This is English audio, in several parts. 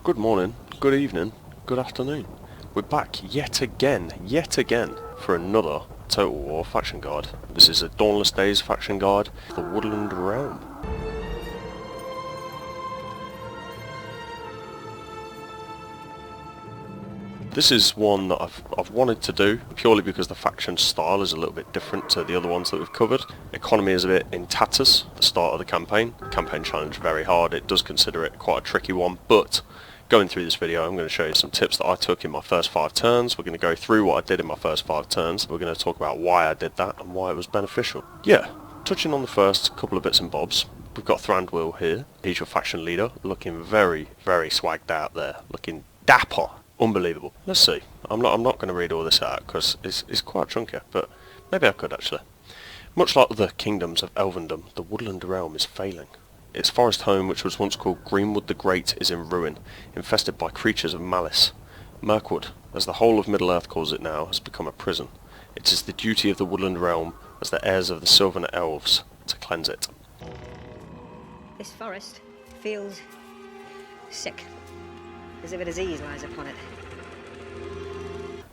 Good morning, good evening, good afternoon. We're back yet again, for another Total War faction guide. This is a Dawnless Days faction guide for the Woodland realm. This is one that I've wanted to do purely because the faction style is a little bit different to the other ones that we've covered. Economy is a bit in tatters at the start of the campaign. The campaign challenge very hard. It does consider it quite a tricky one, but going through this video I'm going to show you some tips that I took in my first 5 turns. We're going to go through what I did in my first 5 turns. We're going to talk about why I did that and why it was beneficial. Yeah, touching on the first couple of bits and bobs. We've got Thranduil here. He's your faction leader, looking very, very swagged out there, looking dapper. Unbelievable. Let's see. I'm not going to read all this out because it's quite chunky, but maybe I could actually. Much like the kingdoms of Elvendom, the Woodland realm is failing. Its forest home, which was once called Greenwood the Great, is in ruin, infested by creatures of malice. Mirkwood, as the whole of Middle-earth calls it now, has become a prison. It is the duty of the Woodland realm, as the heirs of the Sylvan Elves, to cleanse it. This forest feels sick, as if a disease lies upon it.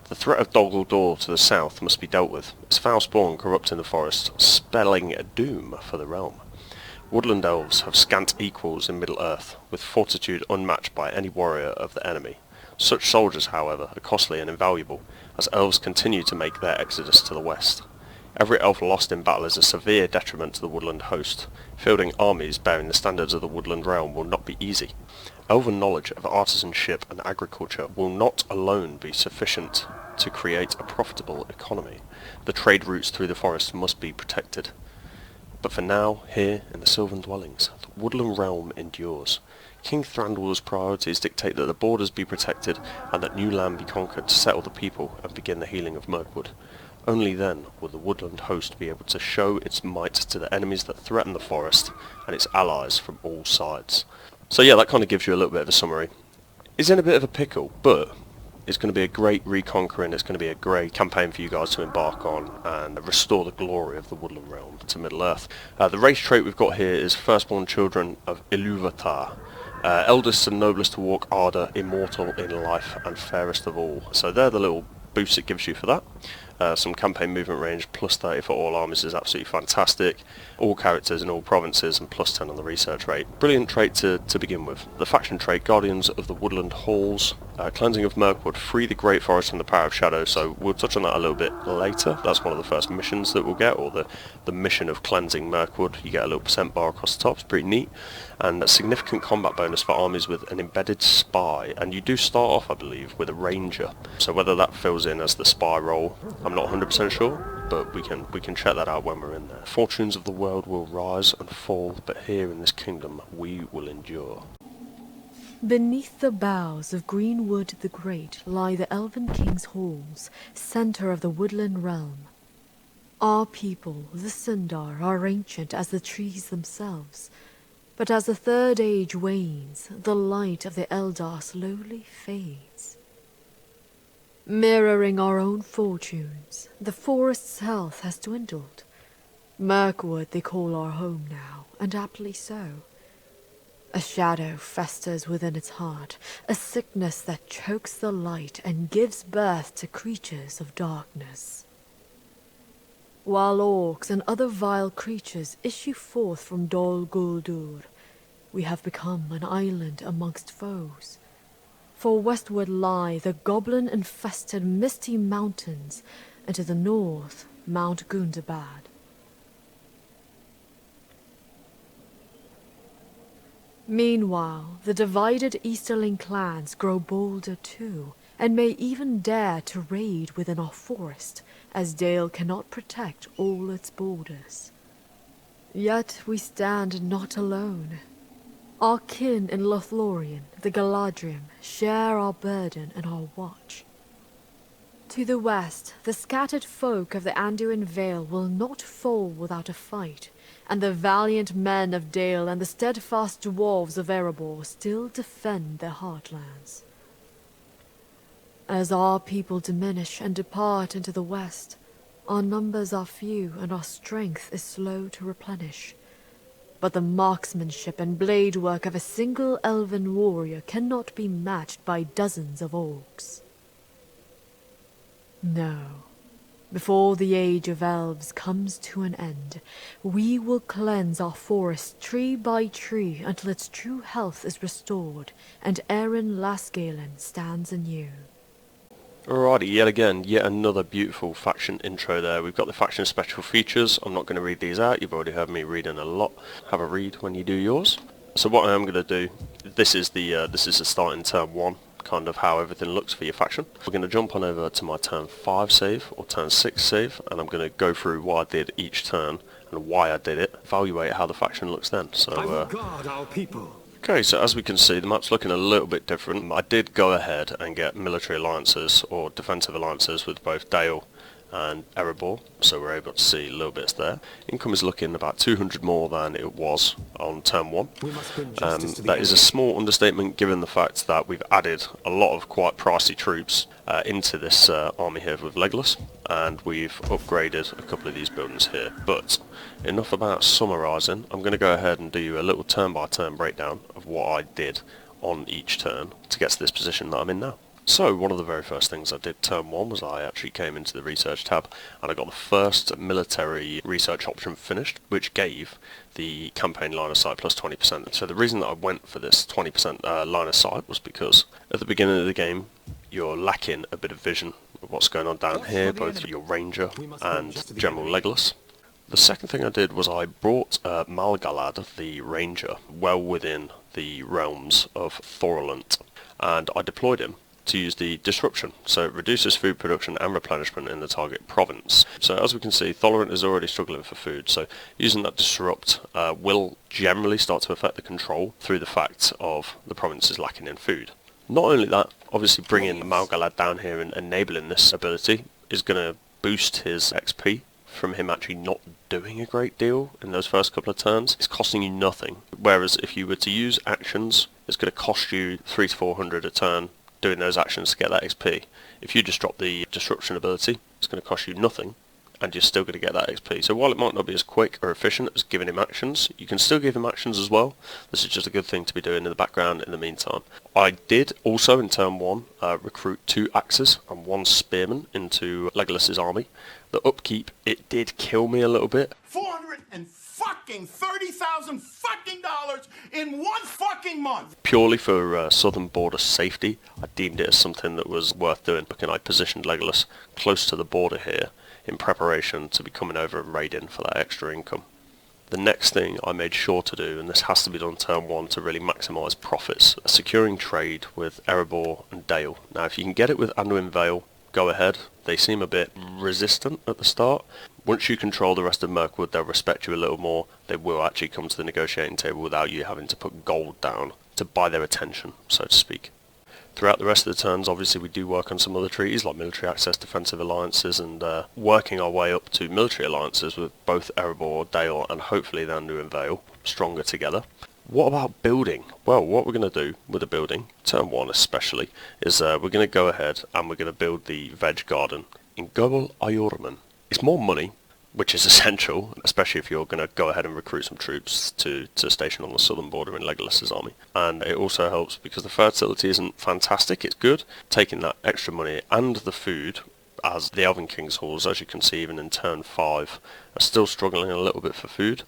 The threat of Dol Guldur to the south must be dealt with, its foul spawn corrupting the forest, spelling a doom for the realm. Woodland elves have scant equals in Middle-earth, with fortitude unmatched by any warrior of the enemy. Such soldiers, however, are costly and invaluable, as elves continue to make their exodus to the west. Every elf lost in battle is a severe detriment to the woodland host. Fielding armies bearing the standards of the woodland realm will not be easy. Elven knowledge of artisanship and agriculture will not alone be sufficient to create a profitable economy. The trade routes through the forest must be protected. But for now, here in the Sylvan dwellings, the woodland realm endures. King Thranduil's priorities dictate that the borders be protected and that new land be conquered to settle the people and begin the healing of Mirkwood. Only then will the woodland host be able to show its might to the enemies that threaten the forest and its allies from all sides. So yeah, that kind of gives you a little bit of a summary. It's in a bit of a pickle, but it's going to be a great reconquering. It's going to be a great campaign for you guys to embark on and restore the glory of the Woodland realm to Middle-earth. The race trait we've got here is firstborn children of Ilúvatar. Eldest and noblest to walk ardour, immortal in life and fairest of all. So they're the little boosts it gives you for that. Some campaign movement range, plus 30 for all armies is absolutely fantastic. All characters in all provinces and plus 10 on the research rate. Brilliant trait to begin with. The faction trait, Guardians of the Woodland Halls. Cleansing of Mirkwood, free the Great Forest from the power of shadow, so we'll touch on that a little bit later. That's one of the first missions that we'll get, or the mission of cleansing Mirkwood. You get a little percent bar across the top, it's pretty neat. And a significant combat bonus for armies with an embedded spy, and you do start off, I believe, with a ranger. So whether that fills in as the spy role, I'm not 100% sure, but we can check that out when we're in there. Fortunes of the world will rise and fall, but here in this kingdom we will endure. Beneath the boughs of Greenwood the Great lie the Elven King's halls, centre of the woodland realm. Our people, the Sindar, are ancient as the trees themselves, but as the Third Age wanes, the light of the Eldar slowly fades. Mirroring our own fortunes, the forest's health has dwindled. Mirkwood they call our home now, and aptly so. A shadow festers within its heart, a sickness that chokes the light and gives birth to creatures of darkness. While orcs and other vile creatures issue forth from Dol Guldur, we have become an island amongst foes. For westward lie the goblin-infested misty mountains, and to the north, Mount Gundabad. Meanwhile, the divided Easterling clans grow bolder too, and may even dare to raid within our forest, as Dale cannot protect all its borders. Yet we stand not alone. Our kin in Lothlorien, the Galadriel, share our burden and our watch. To the west, the scattered folk of the Anduin Vale will not fall without a fight, and the valiant men of Dale and the steadfast dwarves of Erebor still defend their heartlands. As our people diminish and depart into the west, our numbers are few and our strength is slow to replenish. but the marksmanship and blade work of a single elven warrior cannot be matched by dozens of orcs. No. Before the age of elves comes to an end, we will cleanse our forest tree by tree until its true health is restored, and Aaron Lasgalen stands anew. Alrighty, yet another beautiful faction intro there. We've got the faction special features. I'm not going to read these out, you've already heard me reading a lot. Have a read when you do yours. So what I am going to do, this is the start in turn 1. Kind of how everything looks for your faction. We're going to jump on over to my turn 5 save or turn 6 save, and I'm going to go through what I did each turn and why I did it, evaluate how the faction looks then. So I will guard our people. okay, so as we can see, the map's looking a little bit different. I did go ahead and get military alliances or defensive alliances with both Dale and Erebor, so we're able to see a little bits there. Income is looking about 200 more than it was on turn 1. That is a small understatement given the fact that we've added a lot of quite pricey troops into this army here with Legolas, and we've upgraded a couple of these buildings here. But enough about summarising. I'm going to go ahead and do you a little turn by turn breakdown of what I did on each turn to get to this position that I'm in now. So one of the very first things I did turn 1 was I actually came into the research tab and I got the first military research option finished, which gave the campaign line of sight plus 20%. So the reason that I went for this 20% line of sight was because at the beginning of the game you're lacking a bit of vision of what's going on down here, both your ranger and General Legolas. The second thing I did was I brought Malgalad, the ranger, well within the realms of Thorolent, and I deployed him to use the disruption, so it reduces food production and replenishment in the target province. So as we can see, Thorolent is already struggling for food, so using that disrupt will generally start to affect the control through the fact of the province is lacking in food. Not only that, obviously bringing Malgalad down here and enabling this ability is going to boost his XP from him actually not doing a great deal in those first couple of turns. It's costing you nothing, whereas if you were to use actions, it's going to cost you 300 to 400 a turn doing those actions to get that XP. If you just drop the disruption ability, it's going to cost you nothing and you're still going to get that XP. So while it might not be as quick or efficient as giving him actions, you can still give him actions as well. This is just a good thing to be doing in the background in the meantime. I did also in turn 1 recruit 2 axes and 1 spearman into Legolas's army. The upkeep, it did kill me a little bit. $430,000 in one fucking month. Purely for southern border safety, I deemed it as something that was worth doing. And I positioned Legolas close to the border here in preparation to be coming over and raiding for that extra income. The next thing I made sure to do, and this has to be done turn 1 to really maximise profits, securing trade with Erebor and Dale. Now if you can get it with Anduin Vale, go ahead. They seem a bit resistant at the start. Once you control the rest of Mirkwood, they'll respect you a little more. They will actually come to the negotiating table without you having to put gold down to buy their attention, so to speak. Throughout the rest of the turns, obviously we do work on some other treaties like military access, defensive alliances, and working our way up to military alliances with both Erebor, Dale, and hopefully the Anduin Vale stronger together. What about building? Well, what we're going to do with the building, turn 1 especially, is we're going to go ahead and we're going to build the veg garden in Gobel Ayurman. It's more money, which is essential, especially if you're going to go ahead and recruit some troops to station on the southern border in Legolas's army. And it also helps because the fertility isn't fantastic, it's good. Taking that extra money and the food, as the Elven King's halls, as you can see even in turn 5, are still struggling a little bit for food.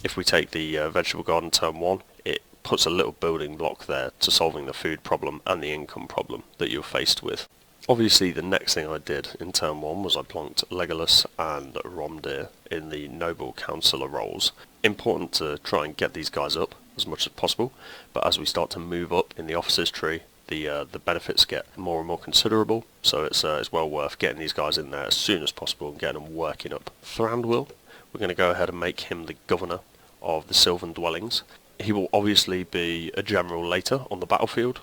If we take the vegetable garden turn 1, it puts a little building block there to solving the food problem and the income problem that you're faced with. Obviously the next thing I did in turn 1 was I plonked Legolas and Romdir in the noble councillor roles. Important to try and get these guys up as much as possible, but as we start to move up in the officers tree, the benefits get more and more considerable, so it's well worth getting these guys in there as soon as possible and getting them working up. Thranduil, we're going to go ahead and make him the governor of the Sylvan Dwellings. He will obviously be a general later on the battlefield.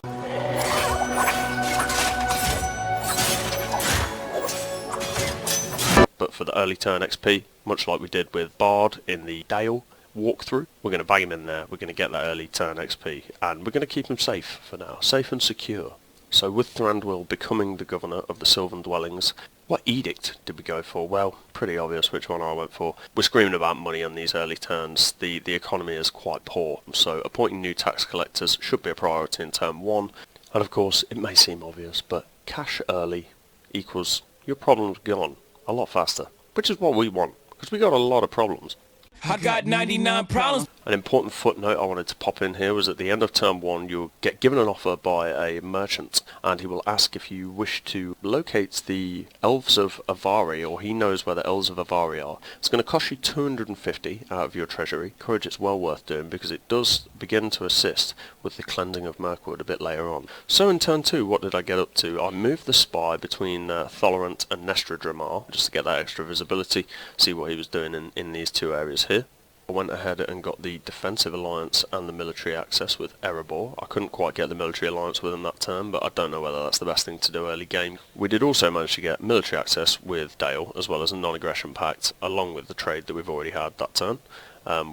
But for the early turn XP, much like we did with Bard in the Dale walkthrough, we're going to bang him in there, we're going to get that early turn XP, and we're going to keep him safe for now, safe and secure. So with Thranduil becoming the governor of the Sylvan Dwellings, What edict did we go for? Well, pretty obvious which one I went for. We're screaming about money on these early turns. The economy is quite poor, so appointing new tax collectors should be a priority in turn 1. And of course, it may seem obvious, but cash early equals your problems gone a lot faster, which is what we want, because we got a lot of problems. I got 99 problems. An important footnote I wanted to pop in here was at the end of turn 1 you'll get given an offer by a merchant, and he will ask if you wish to locate the Elves of Avari, or he knows where the Elves of Avari are. It's going to cost you 250 out of your treasury. Courage, it's well worth doing because it does begin to assist with the cleansing of Mirkwood a bit later on. So in turn 2, what did I get up to? I moved the spy between Tholorant and Nestra Dramar just to get that extra visibility, see what he was doing in these two areas here. I went ahead and got the defensive alliance and the military access with Erebor. I couldn't quite get the military alliance with him that turn, but I don't know whether that's the best thing to do early game. We did also manage to get military access with Dale, as well as a non-aggression pact, along with the trade that we've already had that turn.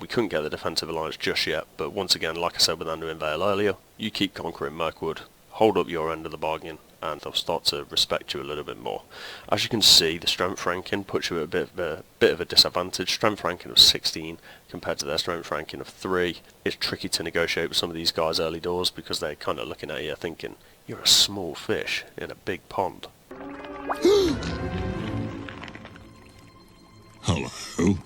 We couldn't get the defensive alliance just yet, but once again, like I said with Anduin Vale earlier, you keep conquering Mirkwood, hold up your end of the bargain, and they'll start to respect you a little bit more. As you can see, the strength ranking puts you at a bit of a disadvantage. Strength ranking of 16 compared to their strength ranking of 3. It's tricky to negotiate with some of these guys early doors because they're kind of looking at you thinking, you're a small fish in a big pond. Hello.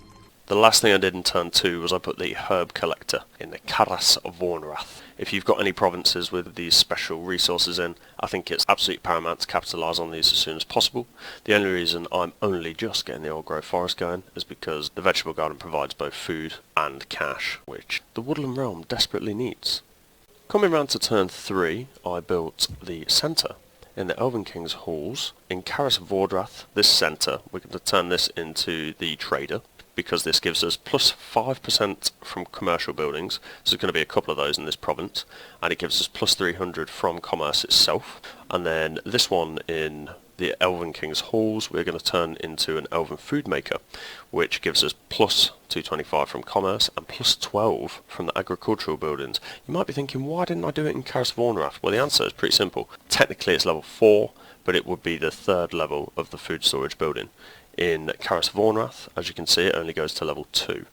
The last thing I did in turn 2 was I put the herb collector in the Karas Vornrath. If you've got any provinces with these special resources in, I think it's absolutely paramount to capitalise on these as soon as possible. The only reason I'm only just getting the old growth forest going is because the vegetable garden provides both food and cash, which the Woodland realm desperately needs. Coming round to turn 3, I built the centre in the Elven King's halls. In Karas Vordrath, this centre, we're going to turn this into the trader, because this gives us plus 5% from commercial buildings. So there's going to be a couple of those in this province, and it gives us plus 300 from commerce itself. And then this one in the Elven King's halls, we're going to turn into an Elven food maker, which gives us plus 225 from commerce and plus 12 from the agricultural buildings. You might be thinking, why didn't I do it in Karas Vornrath? Well, the answer is pretty simple. Technically it's level 4, but it would be the 3rd level of the food storage building. In Karas Vornrath, as you can see, it only goes to level 2.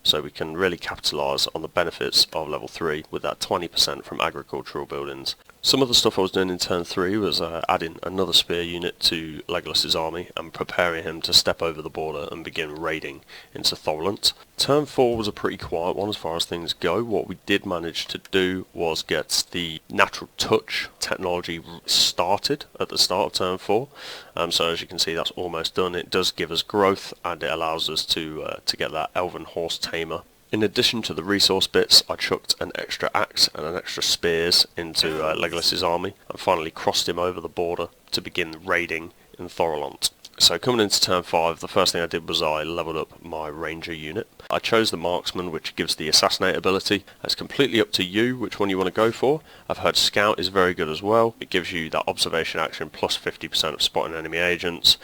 So we can really capitalise on the benefits of level 3 with that 20% from agricultural buildings. Some of the stuff I was doing in turn 3 was adding another spear unit to Legolas's army and preparing him to step over the border and begin raiding into Thorland. Turn 4 was a pretty quiet one as far as things go. What we did manage to do was get the natural touch technology started at the start of turn 4. So as you can see, that's almost done. It does give us growth and it allows us to get that elven horse tamer. In addition to the resource bits, I chucked an extra axe and an extra spears into Legolas's army and finally crossed him over the border to begin raiding in Thorland. So coming into turn 5, the first thing I did was I leveled up my ranger unit. I chose the marksman, which gives the assassinate ability. It's completely up to you which one you want to go for. I've heard scout is very good as well. It gives you that observation action plus 50% of spotting enemy agents.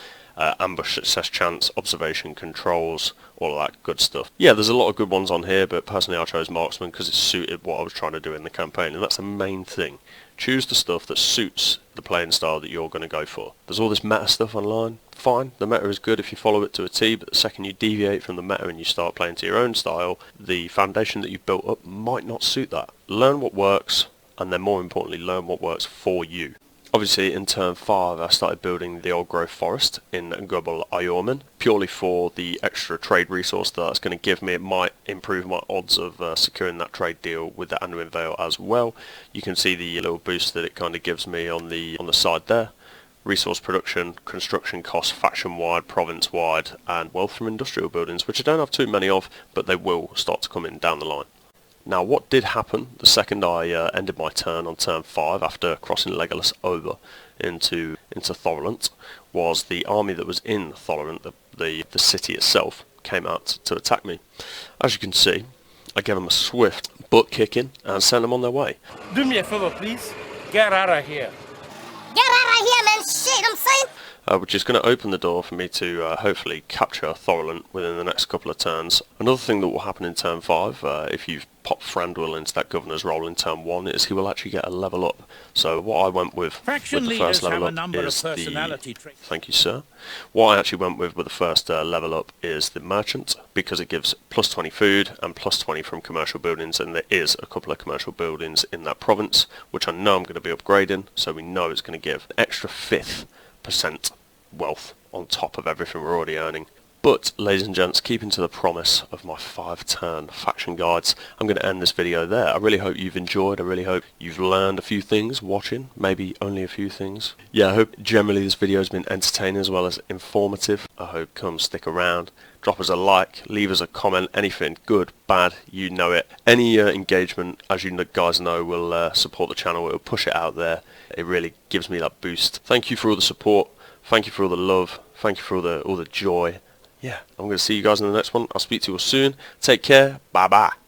Ambush success chance, observation controls, all of that good stuff. Yeah, there's a lot of good ones on here, but personally I chose marksman because it suited what I was trying to do in the campaign, and that's the main thing. Choose the stuff that suits the playing style that you're going to go for. There's all this meta stuff online. Fine, the meta is good if you follow it to a T, but the second you deviate from the meta and you start playing to your own style, the foundation that you've built up might not suit that. Learn what works, and then more importantly, learn what works for you. Obviously in turn 5 I started building the old growth forest in Gobel Iorman, purely for the extra trade resource that that's going to give me. It might improve my odds of securing that trade deal with the Anduin Vale as well. You can see the little boost that it kind of gives me on the side there. Resource production, construction costs faction-wide, province-wide, and wealth from industrial buildings, which I don't have too many of, but they will start to come in down the line. Now what did happen the second I ended my turn on turn 5 after crossing Legolas over into Thorland was the army that was in Thorland, the city itself, came out to attack me. As you can see, I gave them a swift butt kicking and sent them on their way. Do me a favor, please. Get out of here. Get out of here, man. Shit, I'm saying. Which is going to open the door for me to hopefully capture Thorland within the next couple of turns. Another thing that will happen in turn 5, if you've pop Thranduil into that governor's role in turn 1 is he will actually get a level up. So what I went with Faction the leaders first level have a up number of is personality the... traits. Thank you, sir. What I actually went with the first level up is the merchant, because it gives plus 20 food and plus 20 from commercial buildings, and there is a couple of commercial buildings in that province, which I know I'm going to be upgrading, so we know it's going to give an extra 5% wealth on top of everything we're already earning. But, ladies and gents, keeping to the promise of my 5-turn faction guides, I'm going to end this video there. I really hope you've enjoyed. I really hope you've learned a few things watching, maybe only a few things. Yeah, I hope generally this video has been entertaining as well as informative. I hope come stick around. Drop us a like, leave us a comment, anything, good, bad, you know it. Any engagement, as you guys know, will support the channel. It will push it out there. It really gives me that boost. Thank you for all the support. Thank you for all the love. Thank you for all the joy. Yeah, I'm going to see you guys in the next one. I'll speak to you all soon. Take care. Bye-bye.